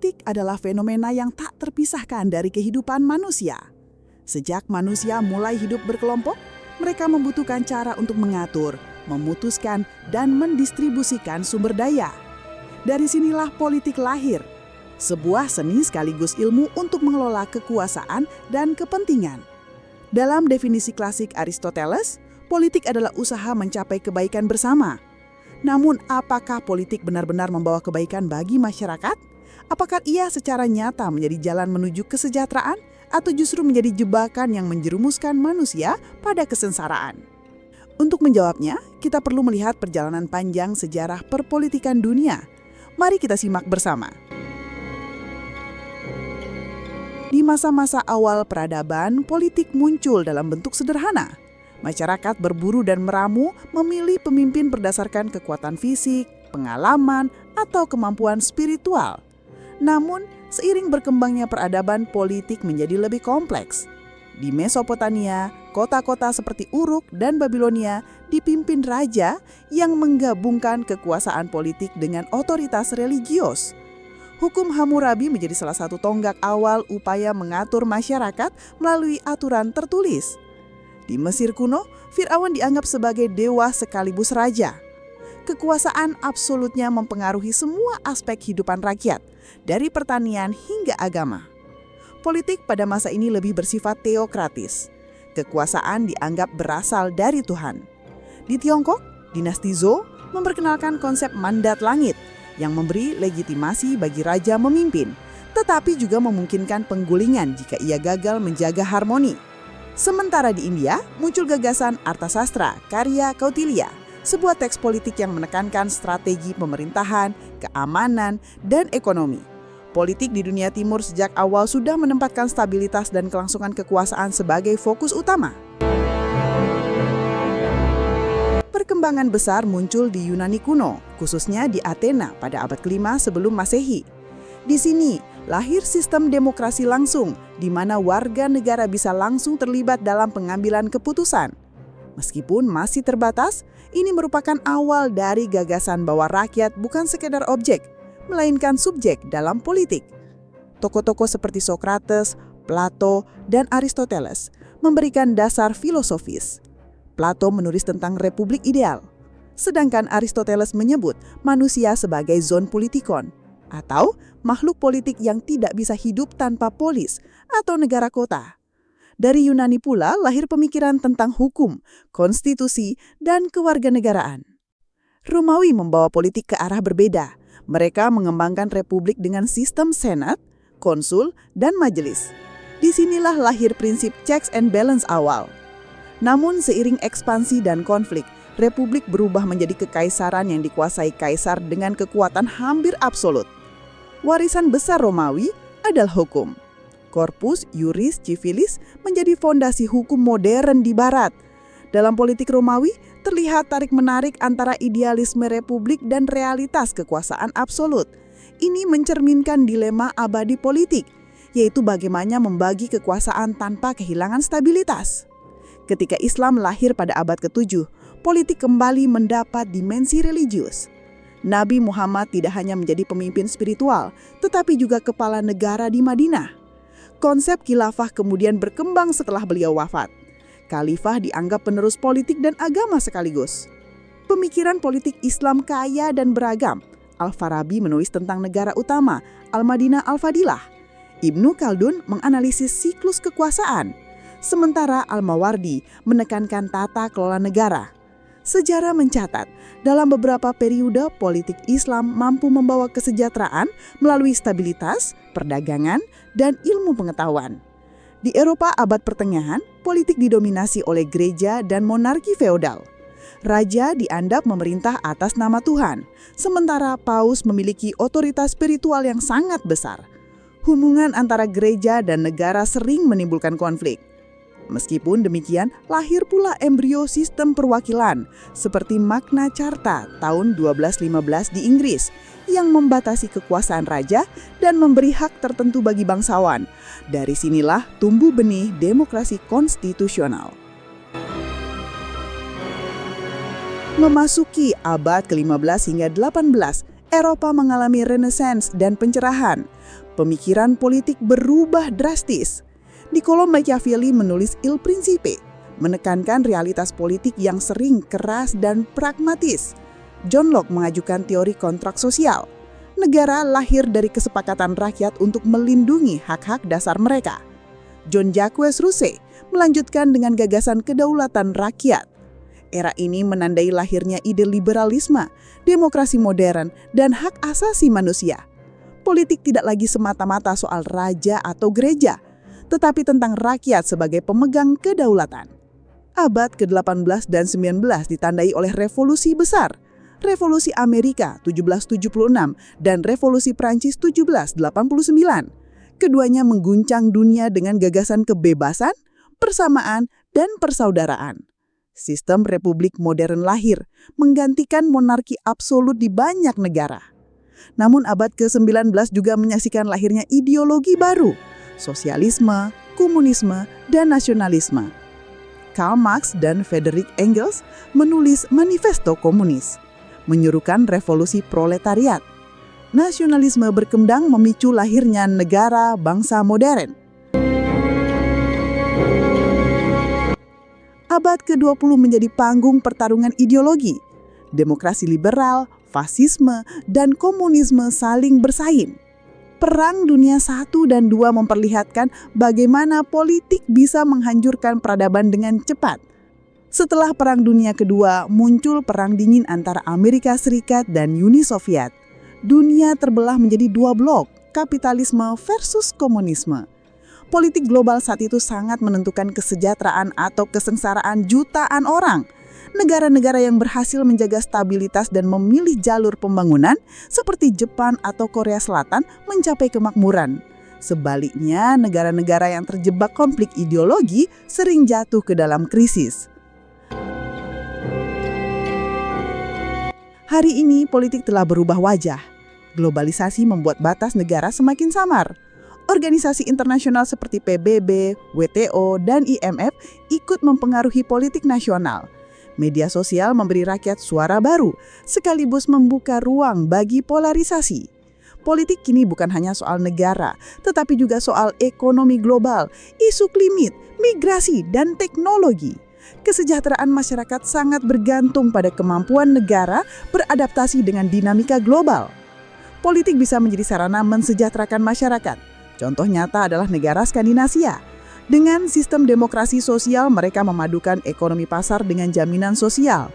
Politik adalah fenomena yang tak terpisahkan dari kehidupan manusia. Sejak manusia mulai hidup berkelompok, mereka membutuhkan cara untuk mengatur, memutuskan, dan mendistribusikan sumber daya. Dari sinilah politik lahir, sebuah seni sekaligus ilmu untuk mengelola kekuasaan dan kepentingan. Dalam definisi klasik Aristoteles, politik adalah usaha mencapai kebaikan bersama. Namun, apakah politik benar-benar membawa kebaikan bagi masyarakat? Apakah ia secara nyata menjadi jalan menuju kesejahteraan atau justru menjadi jebakan yang menjerumuskan manusia pada kesengsaraan? Untuk menjawabnya, kita perlu melihat perjalanan panjang sejarah perpolitikan dunia. Mari kita simak bersama. Di masa-masa awal peradaban, politik muncul dalam bentuk sederhana. Masyarakat berburu dan meramu memilih pemimpin berdasarkan kekuatan fisik, pengalaman, atau kemampuan spiritual. Namun, seiring berkembangnya peradaban, politik menjadi lebih kompleks. Di Mesopotamia, kota-kota seperti Uruk dan Babilonia dipimpin raja yang menggabungkan kekuasaan politik dengan otoritas religius. Hukum Hammurabi menjadi salah satu tonggak awal upaya mengatur masyarakat melalui aturan tertulis. Di Mesir kuno, Firaun dianggap sebagai dewa sekaligus raja. Kekuasaan absolutnya mempengaruhi semua aspek kehidupan rakyat, dari pertanian hingga agama. Politik pada masa ini lebih bersifat teokratis. Kekuasaan dianggap berasal dari Tuhan. Di Tiongkok, dinasti Zhou memperkenalkan konsep mandat langit yang memberi legitimasi bagi raja memimpin, tetapi juga memungkinkan penggulingan jika ia gagal menjaga harmoni. Sementara di India, muncul gagasan Arthasastra karya Kautilya, sebuah teks politik yang menekankan strategi pemerintahan, keamanan, dan ekonomi. Politik di dunia timur sejak awal sudah menempatkan stabilitas dan kelangsungan kekuasaan sebagai fokus utama. Perkembangan besar muncul di Yunani kuno, khususnya di Athena pada abad ke-5 sebelum Masehi. Di sini, lahir sistem demokrasi langsung, di mana warga negara bisa langsung terlibat dalam pengambilan keputusan. Meskipun masih terbatas, ini merupakan awal dari gagasan bahwa rakyat bukan sekedar objek, melainkan subjek dalam politik. Tokoh-tokoh seperti Socrates, Plato, dan Aristoteles memberikan dasar filosofis. Plato menulis tentang republik ideal, sedangkan Aristoteles menyebut manusia sebagai zoon politikon, atau makhluk politik yang tidak bisa hidup tanpa polis atau negara kota. Dari Yunani pula lahir pemikiran tentang hukum, konstitusi, dan kewarganegaraan. Romawi membawa politik ke arah berbeda. Mereka mengembangkan republik dengan sistem senat, konsul, dan majelis. Disinilah lahir prinsip checks and balance awal. Namun seiring ekspansi dan konflik, republik berubah menjadi kekaisaran yang dikuasai kaisar dengan kekuatan hampir absolut. Warisan besar Romawi adalah hukum. Corpus Juris Civilis menjadi fondasi hukum modern di Barat. Dalam politik Romawi, terlihat tarik-menarik antara idealisme republik dan realitas kekuasaan absolut. Ini mencerminkan dilema abadi politik, yaitu bagaimana membagi kekuasaan tanpa kehilangan stabilitas. Ketika Islam lahir pada abad ke-7, politik kembali mendapat dimensi religius. Nabi Muhammad tidak hanya menjadi pemimpin spiritual, tetapi juga kepala negara di Madinah. Konsep khilafah kemudian berkembang setelah beliau wafat. Khalifah dianggap penerus politik dan agama sekaligus. Pemikiran politik Islam kaya dan beragam. Al-Farabi menulis tentang negara utama, Al-Madinah Al-Fadilah. Ibnu Khaldun menganalisis siklus kekuasaan. Sementara Al-Mawardi menekankan tata kelola negara. Sejarah mencatat, dalam beberapa periode politik Islam mampu membawa kesejahteraan melalui stabilitas, perdagangan, dan ilmu pengetahuan. Di Eropa abad pertengahan, politik didominasi oleh gereja dan monarki feodal. Raja dianggap memerintah atas nama Tuhan, sementara paus memiliki otoritas spiritual yang sangat besar. Hubungan antara gereja dan negara sering menimbulkan konflik. Meskipun demikian, lahir pula embrio sistem perwakilan seperti Magna Carta tahun 1215 di Inggris yang membatasi kekuasaan raja dan memberi hak tertentu bagi bangsawan. Dari sinilah tumbuh benih demokrasi konstitusional. Memasuki abad ke-15 hingga 18, Eropa mengalami renaissance dan pencerahan. Pemikiran politik berubah drastis. Niccolò Machiavelli menulis Il Principe, menekankan realitas politik yang sering keras dan pragmatis. John Locke mengajukan teori kontrak sosial. Negara lahir dari kesepakatan rakyat untuk melindungi hak-hak dasar mereka. John Jacques Rousseau melanjutkan dengan gagasan kedaulatan rakyat. Era ini menandai lahirnya ide liberalisme, demokrasi modern, dan hak asasi manusia. Politik tidak lagi semata-mata soal raja atau gereja, tetapi tentang rakyat sebagai pemegang kedaulatan. Abad ke-18 dan 19 ditandai oleh revolusi besar, Revolusi Amerika 1776 dan Revolusi Prancis 1789. Keduanya mengguncang dunia dengan gagasan kebebasan, persamaan, dan persaudaraan. Sistem republik modern lahir, menggantikan monarki absolut di banyak negara. Namun abad ke-19 juga menyaksikan lahirnya ideologi baru, sosialisme, komunisme, dan nasionalisme. Karl Marx dan Friedrich Engels menulis Manifesto Komunis, menyuruhkan revolusi proletariat. Nasionalisme berkembang memicu lahirnya negara bangsa modern. Abad ke-20 menjadi panggung pertarungan ideologi. Demokrasi liberal, fasisme, dan komunisme saling bersaing. Perang Dunia I dan II memperlihatkan bagaimana politik bisa menghancurkan peradaban dengan cepat. Setelah Perang Dunia Kedua, muncul Perang Dingin antara Amerika Serikat dan Uni Soviet. Dunia terbelah menjadi dua blok, kapitalisme versus komunisme. Politik global saat itu sangat menentukan kesejahteraan atau kesengsaraan jutaan orang. Negara-negara yang berhasil menjaga stabilitas dan memilih jalur pembangunan seperti Jepang atau Korea Selatan mencapai kemakmuran. Sebaliknya, negara-negara yang terjebak konflik ideologi sering jatuh ke dalam krisis. Hari ini politik telah berubah wajah. Globalisasi membuat batas negara semakin samar. Organisasi internasional seperti PBB, WTO, dan IMF ikut mempengaruhi politik nasional. Media sosial memberi rakyat suara baru, sekaligus membuka ruang bagi polarisasi. Politik kini bukan hanya soal negara, tetapi juga soal ekonomi global, isu klimat, migrasi, dan teknologi. Kesejahteraan masyarakat sangat bergantung pada kemampuan negara beradaptasi dengan dinamika global. Politik bisa menjadi sarana mensejahterakan masyarakat. Contoh nyata adalah negara Skandinavia. Dengan sistem demokrasi sosial, mereka memadukan ekonomi pasar dengan jaminan sosial.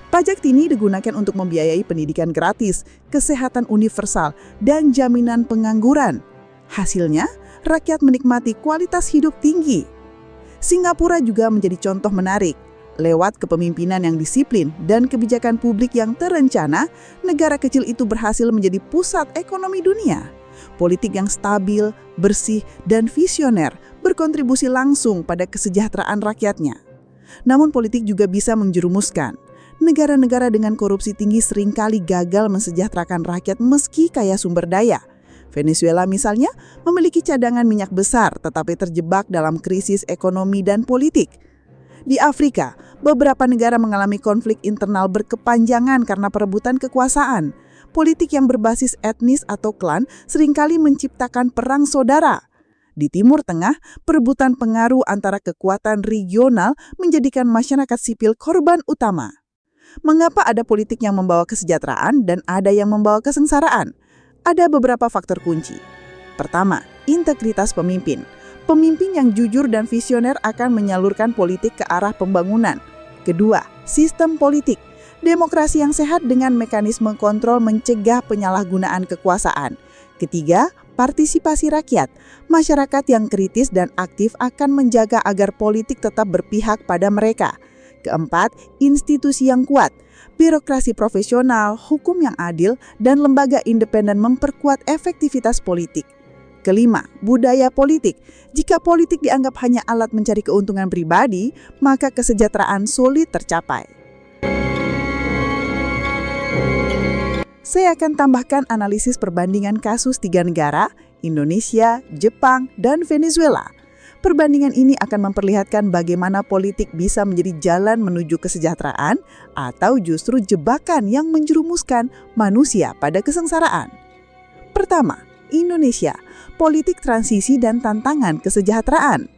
Pajak tini digunakan untuk membiayai pendidikan gratis, kesehatan universal, dan jaminan pengangguran. Hasilnya, rakyat menikmati kualitas hidup tinggi. Singapura juga menjadi contoh menarik. Lewat kepemimpinan yang disiplin dan kebijakan publik yang terencana, negara kecil itu berhasil menjadi pusat ekonomi dunia. Politik yang stabil, bersih, dan visioner berkontribusi langsung pada kesejahteraan rakyatnya. Namun politik juga bisa menjerumuskan. Negara-negara dengan korupsi tinggi seringkali gagal mensejahterakan rakyat meski kaya sumber daya. Venezuela misalnya memiliki cadangan minyak besar tetapi terjebak dalam krisis ekonomi dan politik. Di Afrika, beberapa negara mengalami konflik internal berkepanjangan karena perebutan kekuasaan. Politik yang berbasis etnis atau klan seringkali menciptakan perang saudara. Di Timur Tengah, perebutan pengaruh antara kekuatan regional menjadikan masyarakat sipil korban utama. Mengapa ada politik yang membawa kesejahteraan dan ada yang membawa kesengsaraan? Ada beberapa faktor kunci. Pertama, integritas pemimpin. Pemimpin yang jujur dan visioner akan menyalurkan politik ke arah pembangunan. Kedua, sistem politik. Demokrasi yang sehat dengan mekanisme kontrol mencegah penyalahgunaan kekuasaan. Ketiga, partisipasi rakyat. Masyarakat yang kritis dan aktif akan menjaga agar politik tetap berpihak pada mereka. Keempat, institusi yang kuat. Birokrasi profesional, hukum yang adil, dan lembaga independen memperkuat efektivitas politik. Kelima, budaya politik. Jika politik dianggap hanya alat mencari keuntungan pribadi, maka kesejahteraan sulit tercapai. Saya akan tambahkan analisis perbandingan kasus 3 negara, Indonesia, Jepang, dan Venezuela. Perbandingan ini akan memperlihatkan bagaimana politik bisa menjadi jalan menuju kesejahteraan atau justru jebakan yang menjerumuskan manusia pada kesengsaraan. Pertama, Indonesia, politik transisi dan tantangan kesejahteraan.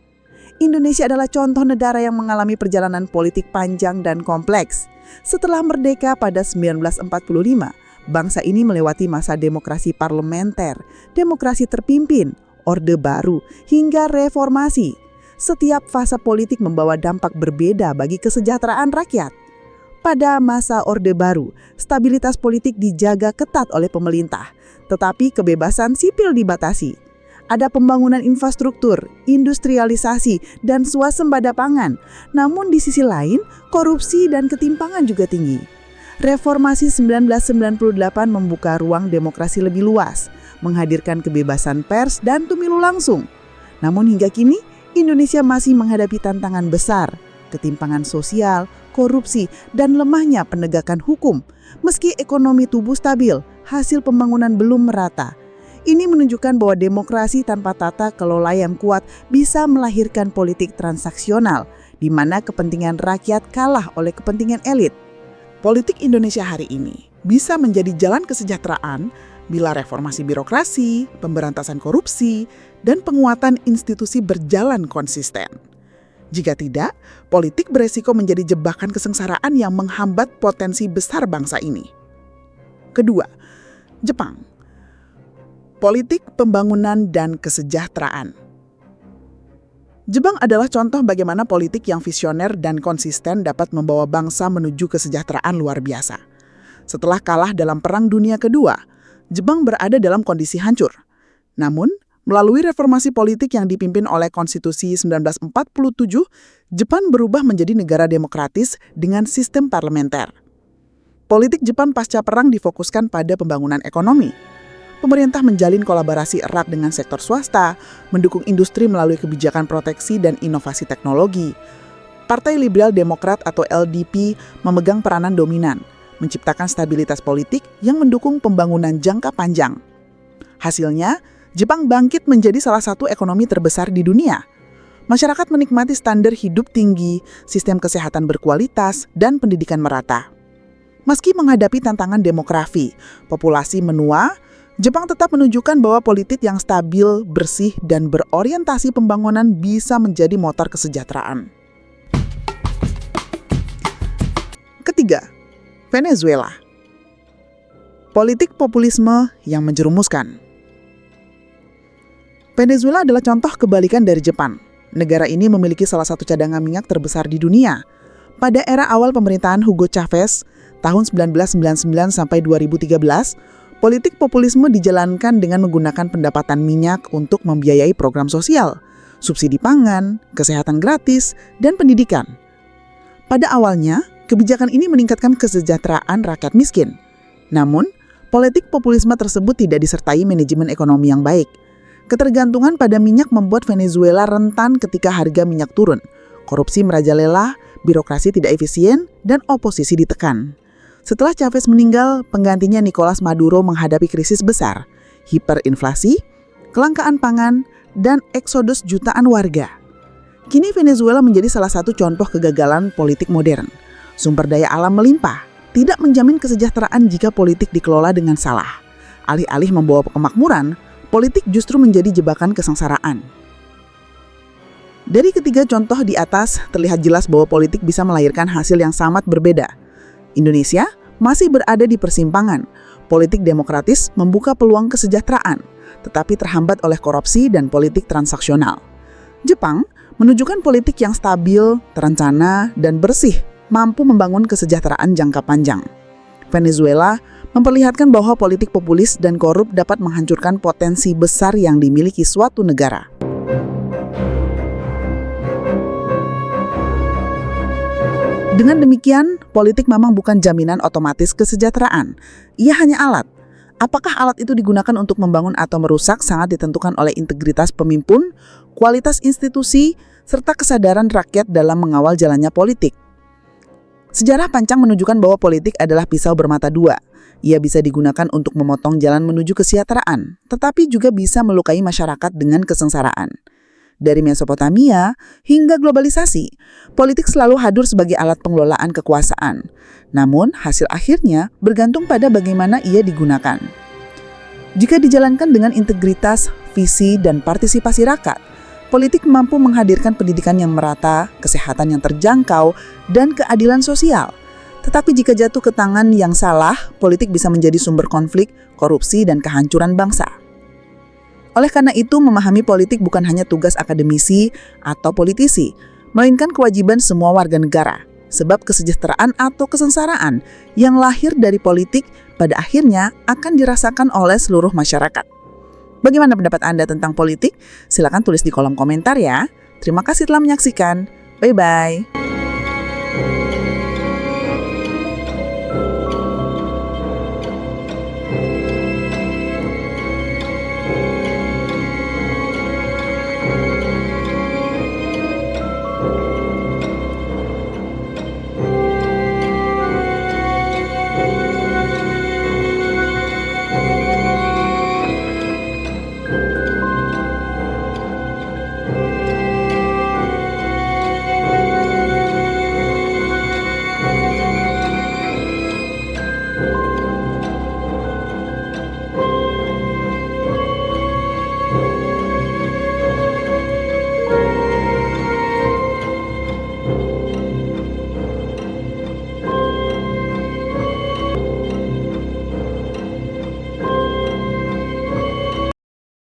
Indonesia adalah contoh negara yang mengalami perjalanan politik panjang dan kompleks. Setelah merdeka pada 1945, bangsa ini melewati masa demokrasi parlementer, demokrasi terpimpin, Orde Baru, hingga reformasi. Setiap fase politik membawa dampak berbeda bagi kesejahteraan rakyat. Pada masa Orde Baru, stabilitas politik dijaga ketat oleh pemerintah, tetapi kebebasan sipil dibatasi. Ada pembangunan infrastruktur, industrialisasi, dan swasembada pangan. Namun di sisi lain, korupsi dan ketimpangan juga tinggi. Reformasi 1998 membuka ruang demokrasi lebih luas, menghadirkan kebebasan pers dan pemilu langsung. Namun hingga kini, Indonesia masih menghadapi tantangan besar, ketimpangan sosial, korupsi, dan lemahnya penegakan hukum. Meski ekonomi tubuh stabil, hasil pembangunan belum merata. Ini menunjukkan bahwa demokrasi tanpa tata kelola yang kuat bisa melahirkan politik transaksional, di mana kepentingan rakyat kalah oleh kepentingan elit. Politik Indonesia hari ini bisa menjadi jalan kesejahteraan bila reformasi birokrasi, pemberantasan korupsi, dan penguatan institusi berjalan konsisten. Jika tidak, politik beresiko menjadi jebakan kesengsaraan yang menghambat potensi besar bangsa ini. Kedua, Jepang. Politik pembangunan dan kesejahteraan. Jepang adalah contoh bagaimana politik yang visioner dan konsisten dapat membawa bangsa menuju kesejahteraan luar biasa. Setelah kalah dalam Perang Dunia Kedua, Jepang berada dalam kondisi hancur. Namun, melalui reformasi politik yang dipimpin oleh Konstitusi 1947, Jepang berubah menjadi negara demokratis dengan sistem parlementer. Politik Jepang pasca perang difokuskan pada pembangunan ekonomi. Pemerintah menjalin kolaborasi erat dengan sektor swasta, mendukung industri melalui kebijakan proteksi dan inovasi teknologi. Partai Liberal Demokrat atau LDP memegang peranan dominan, menciptakan stabilitas politik yang mendukung pembangunan jangka panjang. Hasilnya, Jepang bangkit menjadi salah satu ekonomi terbesar di dunia. Masyarakat menikmati standar hidup tinggi, sistem kesehatan berkualitas, dan pendidikan merata. Meski menghadapi tantangan demografi, populasi menua, Jepang tetap menunjukkan bahwa politik yang stabil, bersih, dan berorientasi pembangunan bisa menjadi motor kesejahteraan. Ketiga, Venezuela. Politik populisme yang menjerumuskan. Venezuela adalah contoh kebalikan dari Jepang. Negara ini memiliki salah satu cadangan minyak terbesar di dunia. Pada era awal pemerintahan Hugo Chavez, tahun 1999 sampai 2013, politik populisme dijalankan dengan menggunakan pendapatan minyak untuk membiayai program sosial, subsidi pangan, kesehatan gratis, dan pendidikan. Pada awalnya, kebijakan ini meningkatkan kesejahteraan rakyat miskin. Namun, politik populisme tersebut tidak disertai manajemen ekonomi yang baik. Ketergantungan pada minyak membuat Venezuela rentan ketika harga minyak turun. Korupsi merajalela, birokrasi tidak efisien, dan oposisi ditekan. Setelah Chavez meninggal, penggantinya Nicolas Maduro menghadapi krisis besar, hiperinflasi, kelangkaan pangan, dan eksodus jutaan warga. Kini Venezuela menjadi salah satu contoh kegagalan politik modern. Sumber daya alam melimpah, tidak menjamin kesejahteraan jika politik dikelola dengan salah. Alih-alih membawa kemakmuran, politik justru menjadi jebakan kesengsaraan. Dari ketiga contoh di atas, terlihat jelas bahwa politik bisa melahirkan hasil yang sangat berbeda. Indonesia masih berada di persimpangan. Politik demokratis membuka peluang kesejahteraan, tetapi terhambat oleh korupsi dan politik transaksional. Jepang menunjukkan politik yang stabil, terencana, dan bersih, mampu membangun kesejahteraan jangka panjang. Venezuela memperlihatkan bahwa politik populis dan korup dapat menghancurkan potensi besar yang dimiliki suatu negara. Dengan demikian, politik memang bukan jaminan otomatis kesejahteraan. Ia hanya alat. Apakah alat itu digunakan untuk membangun atau merusak sangat ditentukan oleh integritas pemimpin, kualitas institusi, serta kesadaran rakyat dalam mengawal jalannya politik. Sejarah panjang menunjukkan bahwa politik adalah pisau bermata dua. Ia bisa digunakan untuk memotong jalan menuju kesejahteraan, tetapi juga bisa melukai masyarakat dengan kesengsaraan. Dari Mesopotamia hingga globalisasi, politik selalu hadir sebagai alat pengelolaan kekuasaan. Namun, hasil akhirnya bergantung pada bagaimana ia digunakan. Jika dijalankan dengan integritas, visi, dan partisipasi rakyat, politik mampu menghadirkan pendidikan yang merata, kesehatan yang terjangkau, dan keadilan sosial. Tetapi jika jatuh ke tangan yang salah, politik bisa menjadi sumber konflik, korupsi, dan kehancuran bangsa. Oleh karena itu, memahami politik bukan hanya tugas akademisi atau politisi, melainkan kewajiban semua warga negara. Sebab kesejahteraan atau kesengsaraan yang lahir dari politik pada akhirnya akan dirasakan oleh seluruh masyarakat. Bagaimana pendapat Anda tentang politik? Silakan tulis di kolom komentar ya. Terima kasih telah menyaksikan. Bye-bye.